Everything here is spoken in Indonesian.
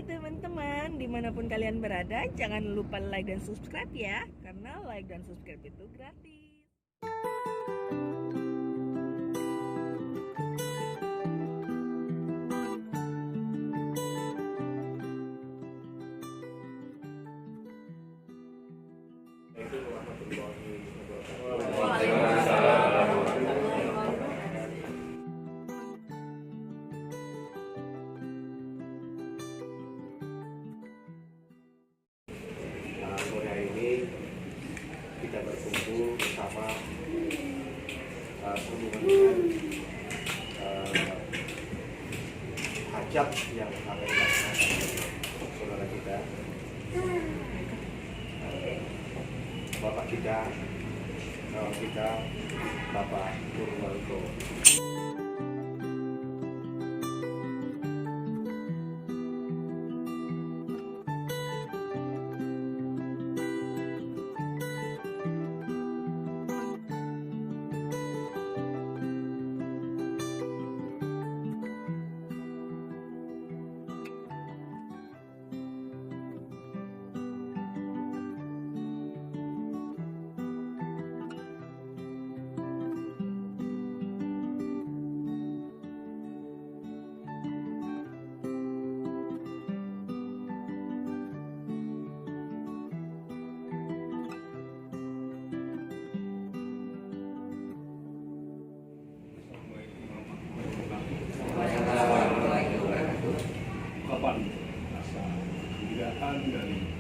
Hai teman-teman, dimanapun kalian berada, jangan lupa like dan subscribe ya, karena like dan subscribe itu gratis. Sore hari ini kita berkumpul bersama sehubungan dengan hajat yang akan dilaksanakan oleh saudara kita, bapak kita, kawan kita, Bapak Purwanto. Kapan masa kebijakan dari